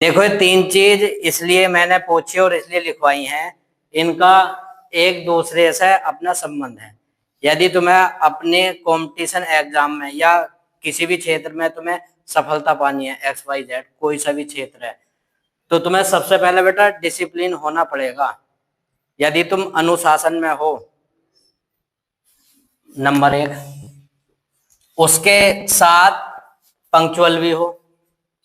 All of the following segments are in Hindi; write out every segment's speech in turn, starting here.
देखो ये तीन चीज इसलिए मैंने पूछी और इसलिए लिखवाई हैं, इनका एक दूसरे से अपना संबंध है। यदि तुम्हें अपने कंपटीशन एग्जाम में या किसी भी क्षेत्र में तुम्हें सफलता पानी है, एक्स वाई जेड कोई सा भी क्षेत्र है, तो तुम्हें सबसे पहले बेटा डिसिप्लिन होना पड़ेगा। यदि तुम अनुशासन में हो, नंबर एक, उसके साथ पंक्चुअल भी हो,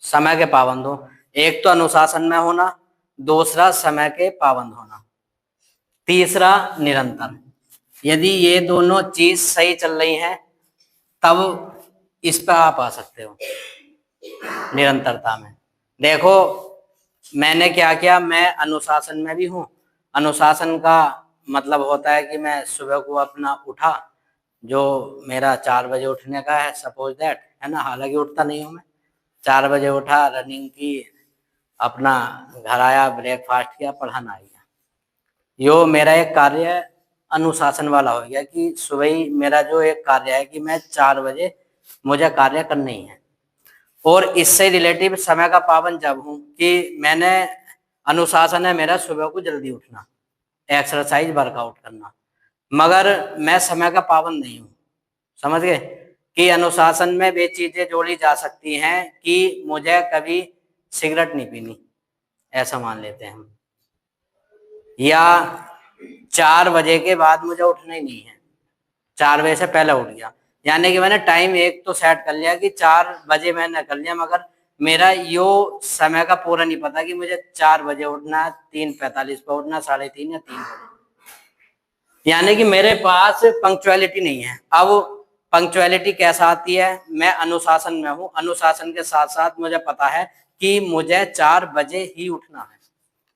समय के पाबंद हो। एक तो अनुशासन में होना, दूसरा समय के पाबंद होना, तीसरा निरंतर। यदि ये दोनों चीज सही चल रही हैं तब इस पर आप आ सकते हो निरंतरता में। देखो मैंने क्या किया, मैं अनुशासन में भी हूँ। अनुशासन का मतलब होता है कि मैं सुबह को अपना उठा, जो मेरा 4 बजे उठने का है, सपोज दैट, है ना, हालांकि उठता नहीं हूँ मैं। 4 बजे उठा, रनिंग की, अपना घर आया, ब्रेकफास्ट किया, पढ़ाना आ गया। यो मेरा एक कार्य अनुशासन वाला हो गया कि सुबह ही मेरा जो एक कार्य है कि मैं 4 बजे मुझे कार्य करना ही है। और इससे रिलेटिव समय का पाबंद जब हूँ कि मैंने अनुशासन है मेरा सुबह को जल्दी उठना, एक्सरसाइज वर्कआउट करना, मगर मैं समय का पाबंद नहीं हूँ। समझ गए कि अनुशासन में वे चीजें जोड़ी जा सकती हैं कि मुझे कभी सिगरेट नहीं पीनी, ऐसा मान लेते हैं हम, या 4 बजे के बाद मुझे उठना ही नहीं है, 4 बजे से पहले उठ गया। यानी कि मैंने टाइम एक तो सेट कर लिया कि 4 बजे मैंने कर लिया, मगर मेरा यो समय का पूरा नहीं पता कि मुझे 4 बजे उठना है, 3:45 पर उठना, 3:30 या 3 बजे। यानी कि मेरे पास पंक्चुअलिटी नहीं है। अब पंक्चुअलिटी कैसा आती है, मैं अनुशासन में हूँ, अनुशासन के साथ साथ मुझे पता है कि मुझे 4 बजे ही उठना है।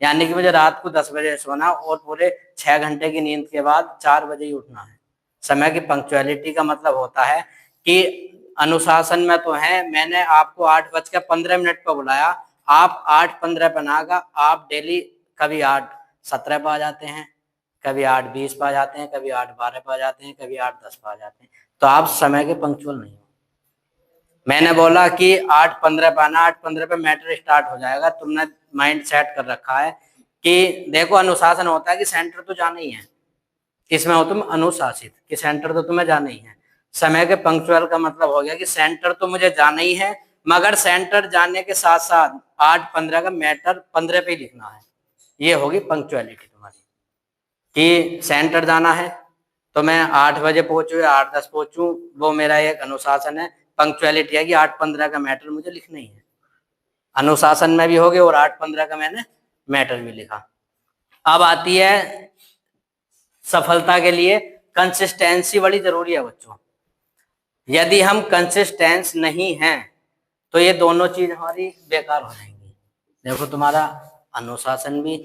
यानी कि मुझे रात को 10 बजे सोना और पूरे 6 घंटे की नींद के बाद 4 बजे ही उठना है। समय की पंक्चुअलिटी का मतलब होता है कि अनुशासन में तो है, मैंने आपको 8:15 पर बुलाया, आप 8:15 पर ना आगा, आप डेली कभी 8:17 पर आ जाते हैं, कभी 8:20 पर आ जाते हैं, कभी 8:12 पर आ जाते हैं, कभी 8:10 पर आ जाते हैं। तो आप समय के पंक्चुअल नहीं हो। मैंने बोला कि 8:15 पे आना, 8:15 पे मैटर स्टार्ट हो जाएगा। तुमने माइंड सेट कर रखा है कि देखो अनुशासन होता है कि सेंटर तो जाना ही है, इसमें हो तुम अनुशासित कि सेंटर तो तुम्हें जाना ही है। समय के पंक्चुअल का मतलब हो गया कि सेंटर तो मुझे जाना ही है, मगर सेंटर जाने के साथ साथ 8:15 का मैटर 15 पे ही लिखना है। ये होगी पंक्चुअलिटी तुम्हारी कि सेंटर जाना है तो मैं 8 बजे पहुंचू या 8:10 पहुंचू, वो मेरा एक अनुशासन है। पंक्चुअलिटी है कि 8:15 का मैटर मुझे लिखना ही है। अनुशासन में भी हो गया और 8:15 का मैंने मैटर भी लिखा। अब आती है सफलता के लिए कंसिस्टेंसी बड़ी जरूरी है बच्चों। यदि हम कंसिस्टेंस नहीं हैं तो ये दोनों चीज हमारी बेकार हो जाएंगी। देखो तुम्हारा अनुशासन भी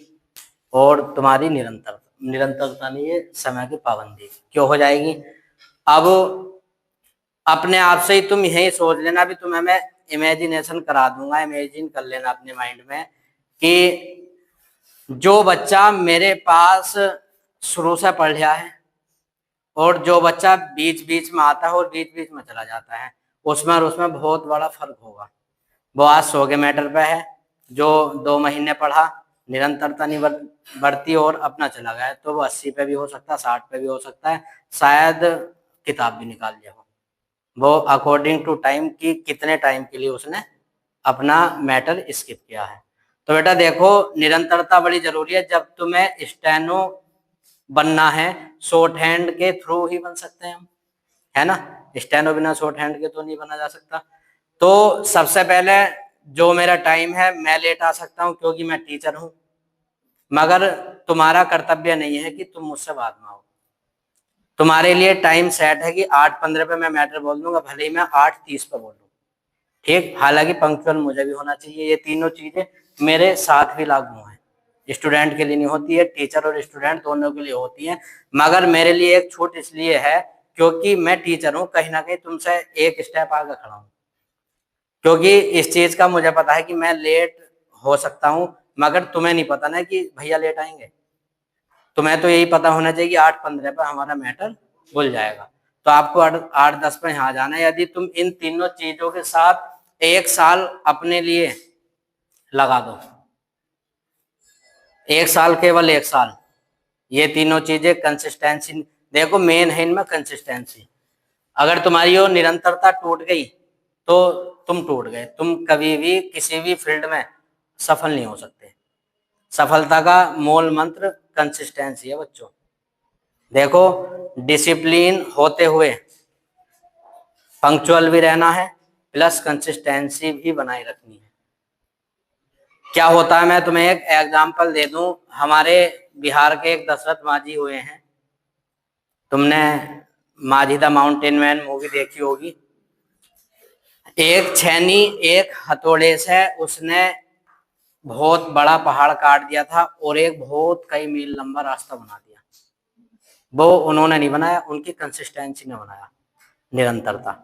और तुम्हारी निरंतरता नहीं, ये समय की पाबंदी क्यों हो जाएगी। अब अपने आप से ही तुम यही सोच लेना, अभी तुम्हें मैं इमेजिनेशन करा दूंगा, इमेजिन कर लेना अपने माइंड में कि जो बच्चा मेरे पास शुरू से पढ़ लिया है और जो बच्चा बीच बीच में आता है और बीच बीच में चला जाता है, उसमें और उसमें बहुत बड़ा फर्क होगा। वो आज 100 के मैटर पे है, जो 2 महीने पढ़ा, निरंतरता नहीं बढ़ती और अपना चला गया, तो वो 80 पे भी हो सकता है, 60 पे भी हो सकता है, शायद किताब भी निकाल लिया हो। वो अकॉर्डिंग टू टाइम की कितने टाइम के लिए उसने अपना मैटर स्किप किया है। तो बेटा देखो निरंतरता बड़ी जरूरी है। जब तुम्हें स्टेनो बनना है, शॉर्ट हैंड के थ्रू ही बन सकते हैं हम, है ना, स्टेनो बिना शॉर्ट हैंड के तो नहीं बना जा सकता। तो सबसे पहले जो मेरा टाइम है, मैं लेट आ सकता हूँ क्योंकि मैं टीचर हूँ, मगर तुम्हारा कर्तव्य नहीं है कि तुम मुझसे बाद में आओ। तुम्हारे लिए टाइम सेट है कि 8:15 पे मैं मैटर बोल दूंगा, भले ही मैं 8:30 पे बोलूँ, ठीक। हालांकि पंक्चुअल मुझे भी होना चाहिए। ये तीनों चीजें मेरे साथ भी लागू हैं, स्टूडेंट के लिए नहीं होती है, टीचर और स्टूडेंट दोनों के लिए होती है, मगर मेरे लिए एक छूट इसलिए है क्योंकि मैं टीचर हूँ, कहीं ना कहीं तुमसे एक स्टेप आगे खड़ा हूँ। क्योंकि इस चीज का मुझे पता है कि मैं लेट हो सकता हूँ, मगर तुम्हें नहीं पता ना कि भैया लेट आएंगे। तुम्हें तो यही पता होना चाहिए कि 8:15 पर हमारा मैटर खुल जाएगा, तो आपको 8:10 पर यहाँ जाना है। यदि तुम इन तीनों चीजों के साथ 1 साल अपने लिए लगा दो। 1 साल, केवल 1 साल। ये तीनों चीजें कंसिस्टेंसी, देखो मेन है इनमें कंसिस्टेंसी। अगर तुम्हारी वो निरंतरता टूट गई तो तुम टूट गए, तुम कभी भी किसी भी फील्ड में सफल नहीं हो सकते। सफलता का मूल मंत्र कंसिस्टेंसी है बच्चों। देखो, डिसिप्लिन होते हुए पंक्चुअल भी रहना है, प्लस कंसिस्टेंसी भी बनाए रखनी है। क्या होता है, मैं तुम्हें एक एग्जांपल दे दूं। हमारे बिहार के एक दशरथ मांझी हुए हैं, तुमने माझी द माउंटेन मैन मूवी देखी होगी। एक छेनी एक हथौड़े से उसने बहुत बड़ा पहाड़ काट दिया था और एक बहुत कई मील लंबा रास्ता बना दिया। वो उन्होंने नहीं बनाया, उनकी कंसिस्टेंसी ने बनाया, निरंतरता।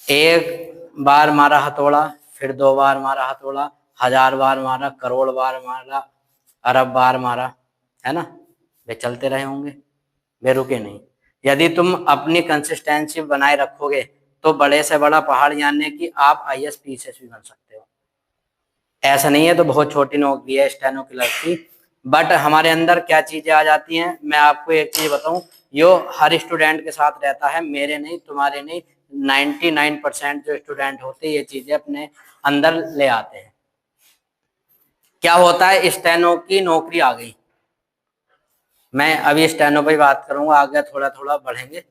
एक बार मारा हथौड़ा, फिर 2 बार मारा हथौड़ा, 1000 बार मारा, करोड़ बार मारा, अरब बार मारा, है ना। वे चलते रहे होंगे, वे रुके नहीं। यदि तुम अपनी कंसिस्टेंसी बनाए रखोगे तो बड़े से बड़ा पहाड़, यानी कि आप IAS PCS भी बन सकते हो। ऐसा नहीं है तो बहुत छोटी नौकरी है स्टेनो क्लर्क की, बट हमारे अंदर क्या चीजें आ जाती हैं। मैं आपको एक चीज बताऊं, यो हर स्टूडेंट के साथ रहता है, मेरे नहीं, तुम्हारे नहीं, 99% जो स्टूडेंट होते हैं ये चीजें अपने अंदर ले आते हैं। क्या होता है, स्टेनो की नौकरी आ गई, मैं अभी स्टेनो पर बात करूंगा, आगे थोड़ा थोड़ा बढ़ेंगे।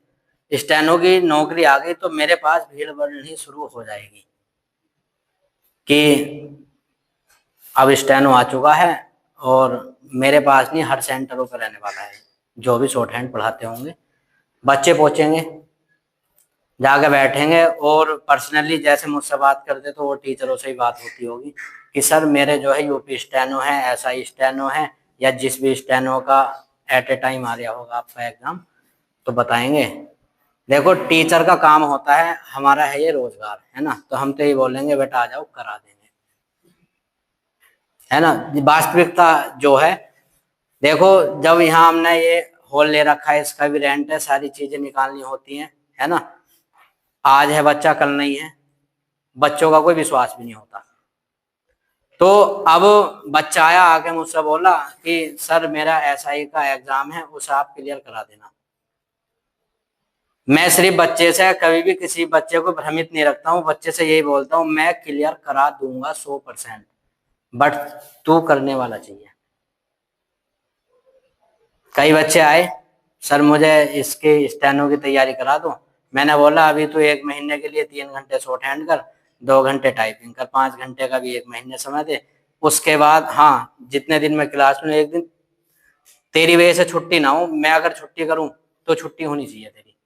स्टेनो की नौकरी आ गई तो मेरे पास भीड़ बढ़नी शुरू हो जाएगी कि अब स्टेनो आ चुका है और मेरे पास नहीं, हर सेंटरों पर रहने वाला है। जो भी शॉर्ट हैंड पढ़ाते होंगे बच्चे पहुंचेंगे, जाके बैठेंगे और पर्सनली जैसे मुझसे बात करते तो वो टीचरों से ही बात होती होगी कि सर मेरे जो है यूपी स्टेनो है, SI स्टेनो है, या जिस भी स्टेनो का एट ए टाइम आ रहा होगा आपका एग्जाम, तो बताएंगे। देखो, टीचर का काम होता है, हमारा है ये रोजगार, है ना, तो हम तो ये बोलेंगे बेटा आ जाओ करा देंगे, है ना। वास्तविकता जो है, देखो जब यहाँ हमने ये हॉल ले रखा है, इसका भी रेंट है, सारी चीजें निकालनी होती हैं, है ना। आज है बच्चा, कल नहीं है, बच्चों का कोई विश्वास भी नहीं होता। तो अब बच्चा आया, आके मुझसे बोला कि सर मेरा SI का एग्जाम है, उसे आप क्लियर करा देना। मैं सिर्फ बच्चे से कभी भी किसी बच्चे को भ्रमित नहीं रखता हूँ, बच्चे से यही बोलता हूँ मैं क्लियर करा दूंगा 100%, बट तू करने वाला चाहिए। कई बच्चे आए, सर मुझे इसके स्टेनो की तैयारी करा दो। मैंने बोला अभी तो 1 महीने के लिए 3 घंटे शॉर्ट हैंड कर, 2 घंटे टाइपिंग कर, 5 घंटे का भी 1 महीने समय दे। उसके बाद हाँ, जितने दिन मैं क्लास में, एक दिन तेरी वजह से छुट्टी ना हो, मैं अगर छुट्टी करूं तो छुट्टी होनी चाहिए तेरी,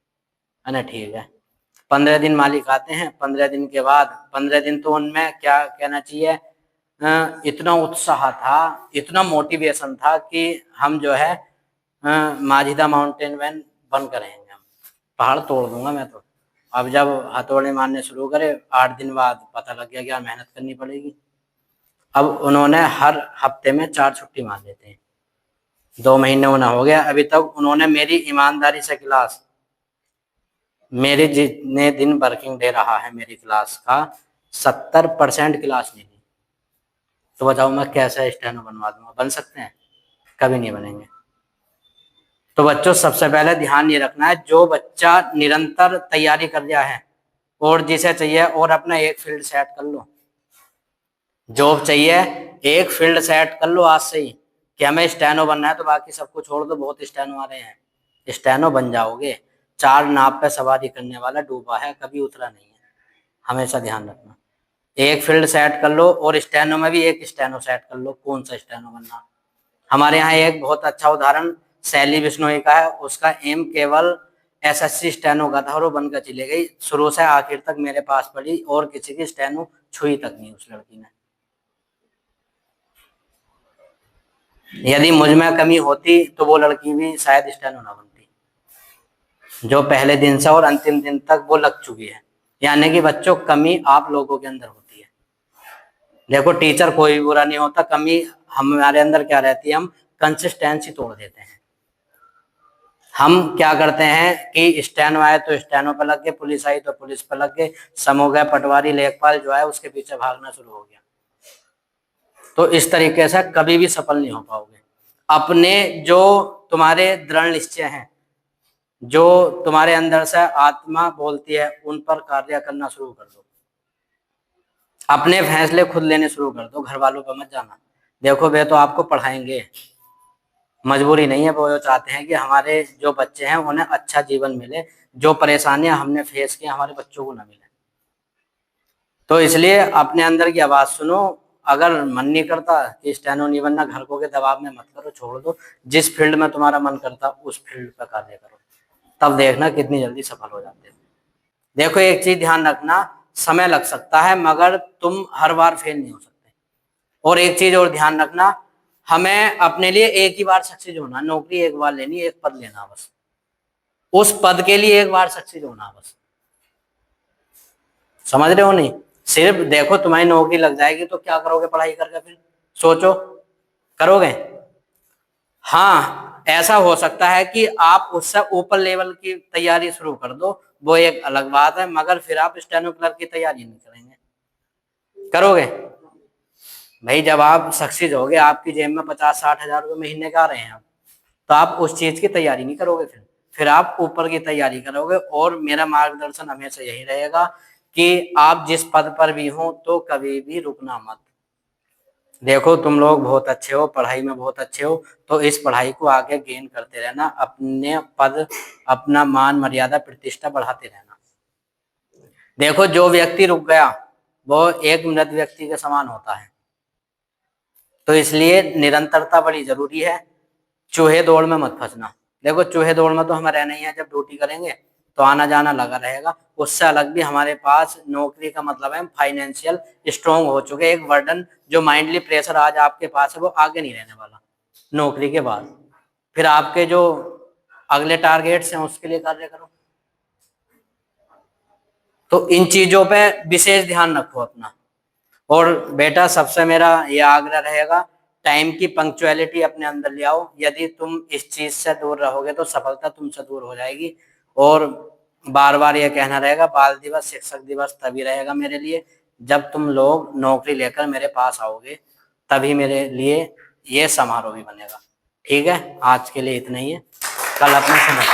है ना। ठीक है, 15 दिन मालिक आते हैं, 15 दिन के बाद, 15 दिन तो उनमें क्या कहना चाहिए, इतना उत्साह था, इतना मोटिवेशन था कि हम जो है माझी द माउंटेन मैन बनकर रहेंगे, हम पहाड़ तोड़ दूंगा मैं तो। अब जब हथौड़े मारने शुरू करे, 8 दिन बाद पता लग गया क्या मेहनत करनी पड़ेगी। अब उन्होंने हर हफ्ते में 4 छुट्टी मार देते हैं, 2 महीने उन्हें हो गया, अभी तक उन्होंने मेरी ईमानदारी से क्लास, मेरे जितने दिन वर्किंग डे रहा है मेरी क्लास का, 70% क्लास नहीं ली। तो बताओ मैं कैसे स्टेनो बनवा दूंगा, बन सकते हैं? कभी नहीं बनेंगे। तो बच्चों सबसे पहले ध्यान ये रखना है, जो बच्चा निरंतर तैयारी कर रहा है और जिसे चाहिए, और अपना एक फील्ड सेट कर लो, जॉब चाहिए, एक फील्ड सेट कर लो आज से ही कि हमें स्टेनो बनना है, तो बाकी सबको छोड़ दो, बहुत स्टेनो आ रहे हैं, स्टेनो बन जाओगे। 4 नाव पे सवारी करने वाला डूबा है, कभी उतरा नहीं है, हमेशा ध्यान रखना। एक फील्ड सेट कर लो और स्टेनो में भी एक स्टेनो सेट कर लो, कौन सा स्टेनो बनना। हमारे यहाँ एक बहुत अच्छा उदाहरण शैली बिश्नोई का है, उसका एम केवल SSC स्टेनो का था और वो बनकर चली गई, शुरू से आखिर तक मेरे पास पड़ी और किसी की स्टेनो छुई तक नहीं उस लड़की ने। यदि मुझ में कमी होती तो वो लड़की भी शायद स्टेनो ना बनती, जो पहले दिन से और अंतिम दिन तक वो लग चुकी है। यानी कि बच्चों, कमी आप लोगों के अंदर होती है। देखो, टीचर कोई भी बुरा नहीं होता, कमी हमारे अंदर क्या रहती है, हम कंसिस्टेंसी तोड़ देते हैं। हम क्या करते हैं कि स्टेनो आए तो स्टेनो पे लग गए, पुलिस आई तो पुलिस पे लग गए, सम हो गए, पटवारी लेखपाल जो है उसके पीछे भागना शुरू हो गया। तो इस तरीके से कभी भी सफल नहीं हो पाओगे। अपने जो तुम्हारे दृढ़ निश्चय हैं, जो तुम्हारे अंदर से आत्मा बोलती है, उन पर कार्य करना शुरू कर दो। अपने फैसले खुद लेने शुरू कर दो, घर वालों पर मत जाना। देखो वे तो आपको पढ़ाएंगे, मजबूरी नहीं है, वो चाहते हैं कि हमारे जो बच्चे हैं उन्हें अच्छा जीवन मिले, जो परेशानियां हमने फेस की हमारे बच्चों को ना मिले। तो इसलिए अपने अंदर की आवाज सुनो। अगर मन नहीं करता कि स्टेनो नहीं बनना, घर को के दबाव में मत करो, छोड़ दो। जिस फील्ड में तुम्हारा मन करता उस फील्ड पर कार्य करो, तब देखना कितनी जल्दी सफल हो जाते हो। देखो एक चीज ध्यान रखना, समय लग सकता है मगर तुम हर बार फेल नहीं हो सकते। और एक चीज और ध्यान रखना, हमें अपने लिए एक ही बार सक्सेस होना, नौकरी एक बार लेनी, एक पद लेना बस, उस पद के लिए एक बार सक्सेस होना बस। समझ रहे हो नहीं? सिर्फ देखो तुम्हारी नौकरी लग जाएगी तो क्या करोगे पढ़ाई करके, फिर सोचो, करोगे? हाँ, ऐसा हो सकता है कि आप उससे ऊपर लेवल की तैयारी शुरू कर दो, वो एक अलग बात है, मगर फिर आप स्टेनो क्लर्क की तैयारी नहीं करेंगे, करोगे? भाई जब आप सक्सेस होगे, आपकी जेब में 50-60 हजार रुपये महीने का आ रहे हैं, तो आप उस चीज की तैयारी नहीं करोगे, फिर आप ऊपर की तैयारी करोगे। और मेरा मार्गदर्शन हमेशा यही रहेगा कि आप जिस पद पर भी हो तो कभी भी रुकना मत। देखो तुम लोग बहुत अच्छे हो, पढ़ाई में बहुत अच्छे हो, तो इस पढ़ाई को आगे गेन करते रहना, अपने पद, अपना मान मर्यादा प्रतिष्ठा बढ़ाते रहना। देखो जो व्यक्ति रुक गया वो एक मृत व्यक्ति के समान होता है, तो इसलिए निरंतरता बड़ी जरूरी है। चूहे दौड़ में मत फंसना। देखो चूहे दौड़ में तो हमें रहना ही है, जब ड्यूटी करेंगे तो आना जाना लगा रहेगा। उससे अलग भी हमारे पास नौकरी का मतलब है फाइनेंशियल स्ट्रांग हो चुके। एक बर्डन जो माइंडली प्रेशर आज आपके पास है वो आगे नहीं रहने वाला नौकरी के बाद। फिर आपके जो अगले टारगेट्स हैं उसके लिए कार्य करो। तो इन चीजों पे विशेष ध्यान रखो अपना। और बेटा सबसे मेरा ये आग्रह रहेगा, टाइम की पंक्चुअलिटी अपने अंदर ले आओ। यदि तुम इस चीज से दूर रहोगे तो सफलता तुमसे दूर हो जाएगी। और बार बार ये कहना रहेगा, बाल दिवस शिक्षक दिवस तभी रहेगा मेरे लिए जब तुम लोग नौकरी लेकर मेरे पास आओगे, तभी मेरे लिए ये समारोह भी बनेगा। ठीक है, आज के लिए इतना ही है, कल अपना समय